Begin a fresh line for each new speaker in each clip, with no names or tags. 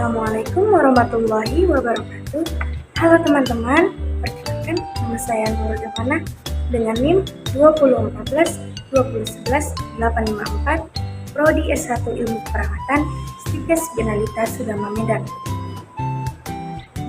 Assalamualaikum warahmatullahi wabarakatuh. Halo teman-teman, perkenalkan nama saya Nurul Devana dengan NIM 2014-2011-854, Prodi S1 Ilmu Keperawatan, Stikes Generalita Sudama Medan.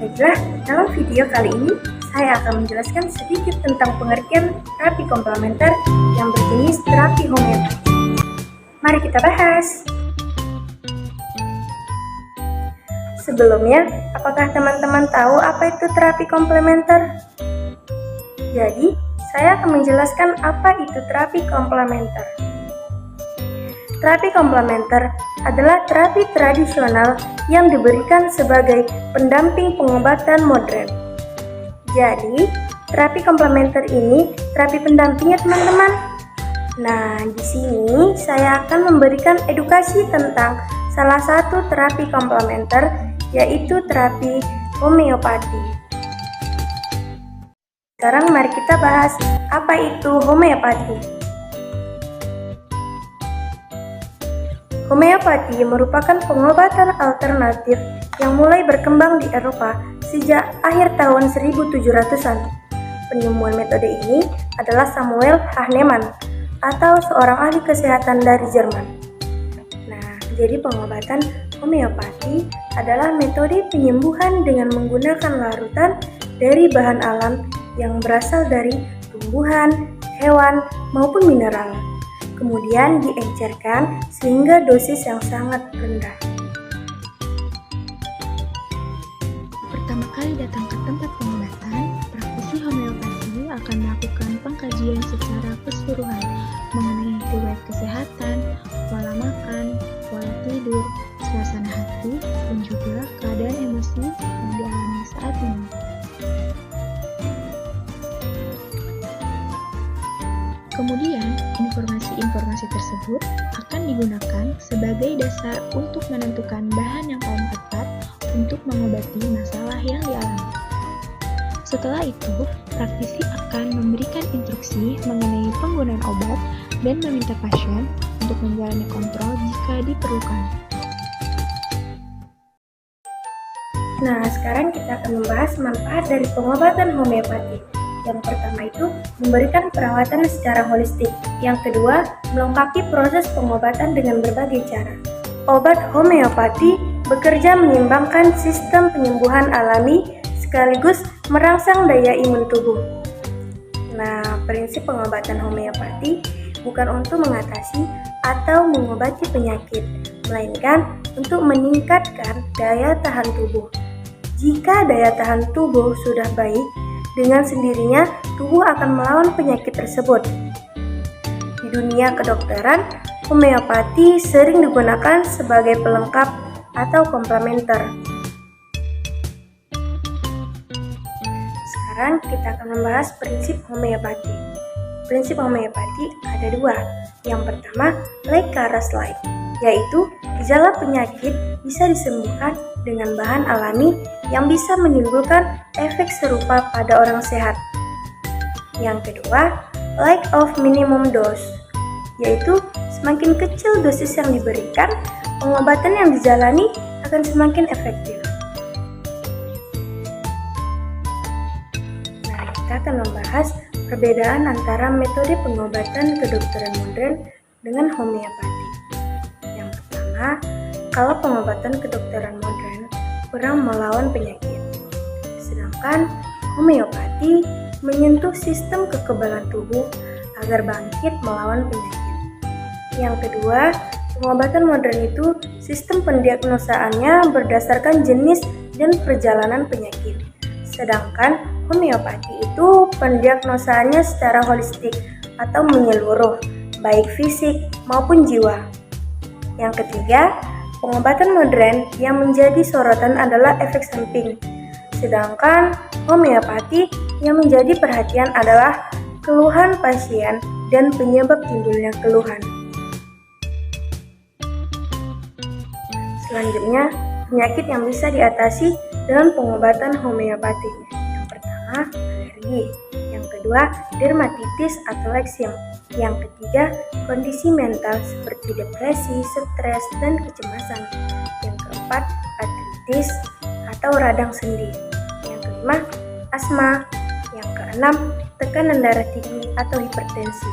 Baiklah, dalam video kali ini saya akan menjelaskan sedikit tentang pengertian terapi komplementer yang berjenis terapi homeopati. Mari kita bahas. Sebelumnya, apakah teman-teman tahu apa itu terapi komplementer? Jadi, saya akan menjelaskan apa itu terapi komplementer. Terapi komplementer adalah terapi tradisional yang diberikan sebagai pendamping pengobatan modern. Jadi, terapi komplementer ini terapi pendampingnya teman-teman. Nah, di sini saya akan memberikan edukasi tentang salah satu terapi komplementer, yaitu terapi homeopati. Sekarang mari kita bahas apa itu homeopati. Homeopati merupakan pengobatan alternatif yang mulai berkembang di Eropa sejak akhir tahun 1700-an. Penemuan metode ini adalah Samuel Hahnemann atau seorang ahli kesehatan dari Jerman. Nah, jadi pengobatan homeopati adalah metode penyembuhan dengan menggunakan larutan dari bahan alam yang berasal dari tumbuhan, hewan, maupun mineral. Kemudian diencerkan sehingga dosis yang sangat rendah.
Pertama kali datang ke tempat pengobatan, praktisi homeopati akan melakukan pengkajian secara keseluruhan mengenai riwayat kesehatan, pola makan, pola tidur, suasana hati, dan juga keadaan emosi yang dialami saat ini. Kemudian, informasi-informasi tersebut akan digunakan sebagai dasar untuk menentukan bahan yang paling tepat untuk mengobati masalah yang dialami. Setelah itu, praktisi akan memberikan instruksi mengenai penggunaan obat dan meminta pasien untuk menjalani kontrol jika diperlukan.
Nah, sekarang kita akan membahas manfaat dari pengobatan homeopati. Yang pertama itu memberikan perawatan secara holistik. Yang kedua, melengkapi proses pengobatan dengan berbagai cara. Obat homeopati bekerja menyimbangkan sistem penyembuhan alami sekaligus merangsang daya imun tubuh. Nah, prinsip pengobatan homeopati bukan untuk mengatasi atau mengobati penyakit, melainkan untuk meningkatkan daya tahan tubuh. Jika daya tahan tubuh sudah baik, dengan sendirinya tubuh akan melawan penyakit tersebut. Di dunia kedokteran, homeopati sering digunakan sebagai pelengkap atau komplementer. Sekarang kita akan membahas prinsip homeopati. Prinsip homeopati ada dua. Yang pertama, like karas like, yaitu gejala penyakit bisa disembuhkan dengan bahan alami yang bisa menimbulkan efek serupa pada orang sehat. Yang kedua, like of minimum dose, yaitu semakin kecil dosis yang diberikan, pengobatan yang dijalani akan semakin efektif. Nah, kita akan membahas perbedaan antara metode pengobatan kedokteran modern dengan homeopati. Yang pertama, kalau pengobatan kedokteran modern kurang melawan penyakit, sedangkan homeopati menyentuh sistem kekebalan tubuh agar bangkit melawan penyakit. Yang kedua, pengobatan modern itu sistem pendiagnosaannya berdasarkan jenis dan perjalanan penyakit, sedangkan homeopati itu pendiagnosaannya secara holistik atau menyeluruh, baik fisik maupun jiwa. Yang ketiga, pengobatan modern yang menjadi sorotan adalah efek samping, sedangkan homeopati yang menjadi perhatian adalah keluhan pasien dan penyebab timbulnya keluhan. Selanjutnya, penyakit yang bisa diatasi dengan pengobatan homeopati. Yang pertama, alergi. Yang kedua, dermatitis atau eksem. Yang ketiga, kondisi mental seperti depresi, stres, dan kecemasan. Yang keempat, artritis. reumatis atau radang sendi. Yang kelima, asma. Yang keenam, tekanan darah tinggi atau hipertensi.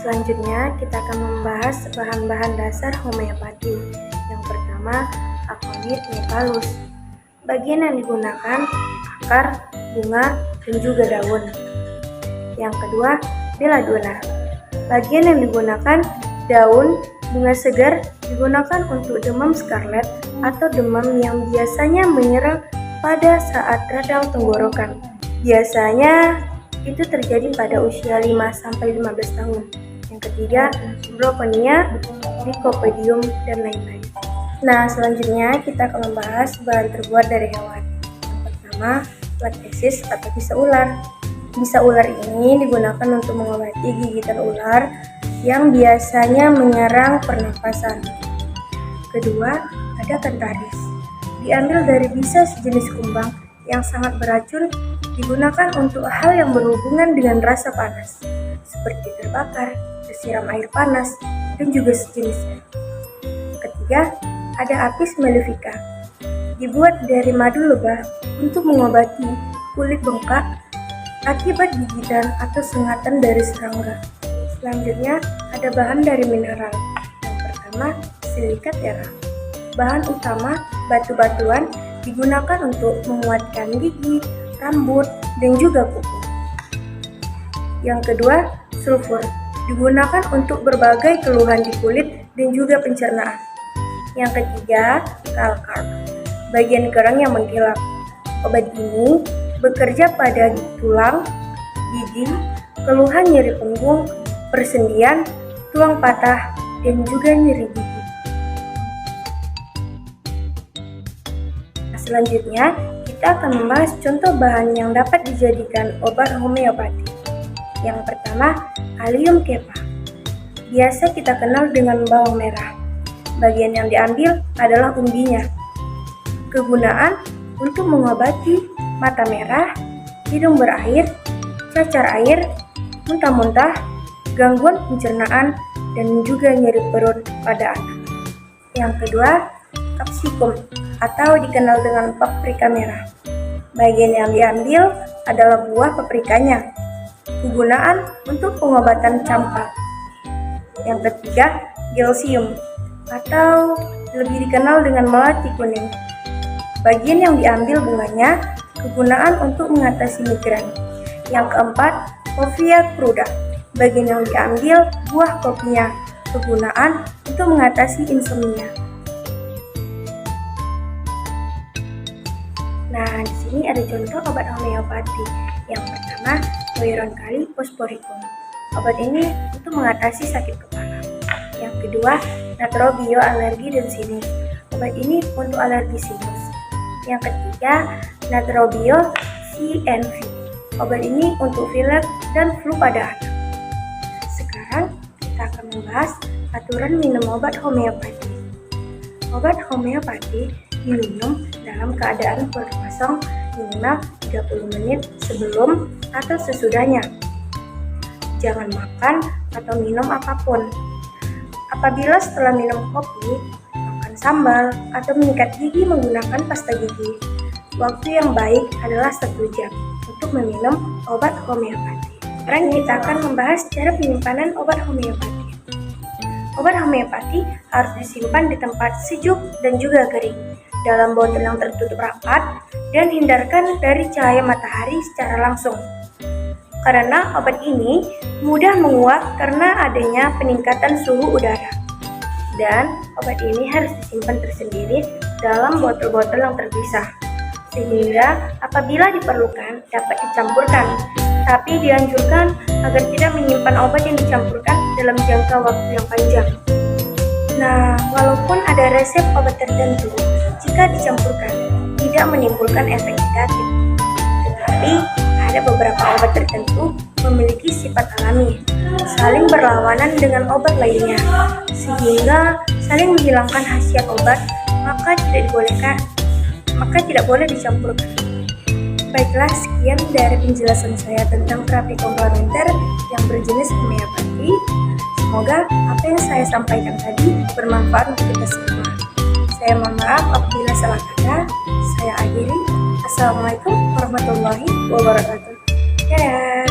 Selanjutnya, kita akan membahas bahan-bahan dasar homeopati. Yang pertama, Aconit nipalis. Bagian yang digunakan akar, bunga, dan juga daun. Yang kedua, Belladonna. Bagian yang digunakan daun, bunga segar digunakan untuk demam scarlet atau demam yang biasanya menyerang pada saat radang tenggorokan. Biasanya itu terjadi pada usia 5-15 tahun. Yang ketiga, Brocconia, Lycopodium, dan lain-lain. Nah, selanjutnya kita akan membahas bahan terbuat dari hewan. Yang pertama, lactasis atau bisa ular. Bisa ular ini digunakan untuk mengobati gigitan ular yang biasanya menyerang pernapasan. Kedua, ada Cantharis. Diambil dari bisa sejenis kumbang yang sangat beracun, digunakan untuk hal yang berhubungan dengan rasa panas, seperti terbakar, tersiram air panas, dan juga sejenisnya. Ketiga, ada Apis mellifica. Dibuat dari madu lebah untuk mengobati kulit bengkak akibat gigitan atau sengatan dari serangga. Selanjutnya, ada bahan dari mineral. Yang pertama, silika tera. Bahan utama batu-batuan digunakan untuk menguatkan gigi, rambut, dan juga kuku. Yang kedua, sulfur. Digunakan untuk berbagai keluhan di kulit dan juga pencernaan. Yang ketiga, kalkar. Bagian kerang yang mengkilap. Obat ini bekerja pada tulang, gigi, keluhan nyeri punggung, persendian, tulang patah, dan juga nyeri gigi. Selanjutnya, kita akan membahas contoh bahan yang dapat dijadikan obat homeopati. Yang pertama, Allium cepa. Biasa kita kenal dengan bawang merah. Bagian yang diambil adalah umbinya. Kegunaan untuk mengobati mata merah, hidung berair, cacar air, muntah-muntah, gangguan pencernaan, dan juga nyeri perut pada anak. Yang kedua, capsicum atau dikenal dengan paprika merah. Bagian yang diambil adalah buah paprikanya. Kegunaan untuk pengobatan campak. Yang ketiga, gelsium atau lebih dikenal dengan melati kuning. Bagian yang diambil bunganya, kegunaan untuk mengatasi migran. Yang keempat, Coffea cruda. Bagian yang diambil buah kopinya, kegunaan untuk mengatasi insomnia. Nah, di sini ada contoh obat homeopati. Yang pertama, Oironcali fosforicum. Obat ini untuk mengatasi sakit kepala. Yang kedua, Natrobio alergi dan sinus. Obat ini untuk alergi sinus. Yang ketiga, Natrobio CNV. Obat ini untuk pilek dan flu pada anak. Sekarang kita akan membahas aturan minum obat homeopati. Obat homeopati diminum dalam keadaan perut kosong minimal 30 menit sebelum atau sesudahnya. Jangan makan atau minum apapun. Apabila setelah minum kopi, makan sambal, atau menyikat gigi menggunakan pasta gigi, waktu yang baik adalah 1 jam untuk meminum obat homeopati. Sekarang kita akan membahas cara penyimpanan obat homeopati. Obat homeopati harus disimpan di tempat sejuk dan juga kering, dalam botol yang tertutup rapat, dan hindarkan dari cahaya matahari secara langsung. Karena obat ini mudah menguap karena adanya peningkatan suhu udara. Dan obat ini harus disimpan tersendiri dalam botol-botol yang terpisah, sehingga apabila diperlukan dapat dicampurkan. Tapi dianjurkan agar tidak menyimpan obat yang dicampurkan dalam jangka waktu yang panjang. Nah, walaupun ada resep obat tertentu, jika dicampurkan tidak menimbulkan efek negatif. Tetapi ada beberapa obat tertentu memiliki sifat alami, saling berlawanan dengan obat lainnya, sehingga saling menghilangkan khasiat obat, maka tidak boleh dicampurkan. Baiklah, sekian dari penjelasan saya tentang terapi komplementer yang berjenis homeopati. Semoga apa yang saya sampaikan tadi bermanfaat untuk kita semua. Saya mohon maaf apabila salah kata. Saya akhiri. Assalamualaikum warahmatullahi wabarakatuh. Dadah.